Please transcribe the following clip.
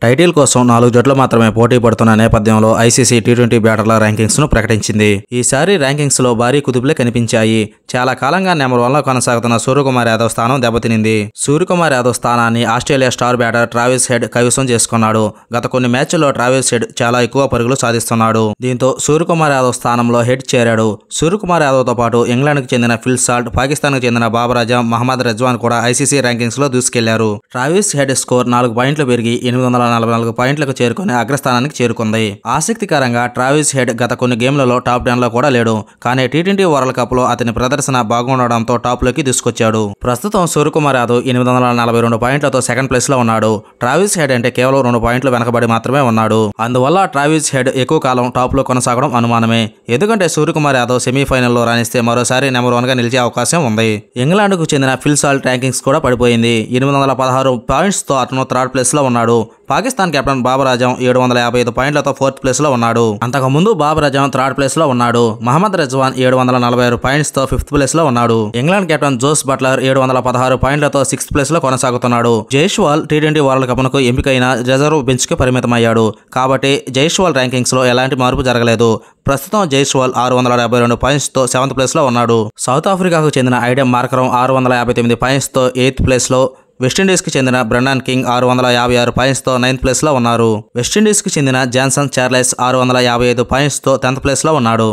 Title కోసం 4 జట్లు మాత్రమే పోటీ పడుతున్న నేపథ్యంలో ఐసీసీ టీ20 బ్యాటర్ల ర్యాంకింగ్స్ ను ప్రకటించింది. ఈసారి ర్యాంకింగ్స్ లో భారీ కుదుపులే కనిపించాయి. చాలా కాలంగా నెంబర్ 1లో కొనసాగుతున్న సూర్యకుమార్ యాదవ్ స్థానం దెబ్బతినింది. సూర్యకుమార్ యాదవ్ స్థానాన్ని Australia star batter Travis head కైవసం చేసుకున్నాడు. గత కొన్ని మ్యాచ్ల్లో ట్రావిస్ హెడ్ చాలా ఎక్కువ పరుగులు సాధిస్తున్నాడు. దీంతో సూర్యకుమార్ యాదవ్ స్థానంలో హెడ్ చేరాడు. సూర్యకుమార్ యాదవ్ తో పాటు ఇంగ్లాండ్కు చెందిన ఫిల్ సాల్ట్, పాకిస్తాన్కు చెందిన బాబర్ అజమ్, మహమ్మద్ రిజ్వాన్ కూడా ఐసీసీ ర్యాంకింగ్స్ లో దూసుకెళ్లారు. ట్రావిస్ హెడ్ స్కోర్ 4 పాయింట్లు పెరిగి 844 పాయింట్లకు చేరుకుని అగ్రస్థానానికి చేరుకుంది. ఆసక్తికరంగా ట్రావిస్ హెడ్ గత కొన్ని గేమ్లలో టాప్ 10 లో కూడా లేడు. కానీ టీ20 వరల్డ్ కప్ లో అతని ప్రదర్శన బాగుండడంతో టాప్ లోకి తీసుకొచ్చాడు. ప్రస్తుతం సూర్యకుమార్ యాదవ్ 842 పాయింట్లతో సెకండ్ ప్లేస్ లో ఉన్నాడు. ట్రావిస్ హెడ్ అంటే కేవలం 2 పాయింట్లు వెనకబడి మాత్రమే ఉన్నాడు. అందువల్ల ట్రావిస్ హెడ్ ఎక్కువ కాలం టాప్ లో కొనసాగడం అనుమానమే. ఎందుకంటే సూర్యకుమార్ యాదవ్ సెమీఫైనల్లో రాణిస్తే మరోసారి నెంబర్ 1 గా నిలిచే అవకాశం ఉంది. ఇంగ్లాండ్ కు చెందిన ఫిల్ సాల్ట్ ర్యాంకింగ్స్ కూడా పడిపోయింది. 816 పాయింట్స్ తో అతను థర్డ్ ప్లేస్ లో ఉన్నాడు. పాకిస్తాన్ కెప్టెన్ బాబర్ అజమ్ 755 పాయింట్లతో ఫోర్త్ ప్లేస్ లో ఉన్నాడు. అంతకుముందు బాబర్ అజమ్ థర్డ్ ప్లేస్ లో ఉన్నాడు. మహమ్మద్ రిజ్వాన్ 746 పాయింట్స్ తో ఫిఫ్త్ ప్లేస్ లో ఉన్నాడు. ఇంగ్లాండ్ కెప్టెన్ జోస్ బట్లర్ 716 పాయింట్లతో సిక్స్త్ ప్లేస్ లో కొనసాగుతున్నాడు. జైస్వాల్ టీ20 వరల్డ్ కప్ కు ఎంపికైన రిజర్వ్ బెంచ్ కి పరిమితమయ్యాడు. కాబట్టి జైస్వాల్ ర్యాంకింగ్స్ లో ఎలాంటి మార్పు జరగలేదు. ప్రస్తుతం జైస్వాల్ 672 పాయింట్స్ తో సెవెంత్ ప్లేస్ లో ఉన్నాడు. సౌత్ ఆఫ్రికాకు చెందిన ఐడెం మార్కరం 659 పాయింట్స్ తో ఎయిత్ ప్లేస్ లో, వెస్టిండీస్కి చెందిన బ్రెండన్ కింగ్ 656 పాయింట్స్తో 9th ప్లేస్లో ఉన్నారు. వెస్టిండీస్కి చెందిన జాన్సన్ చార్లెస్ 655 పాయింట్స్తో 10th ప్లేస్లో ఉన్నాడు.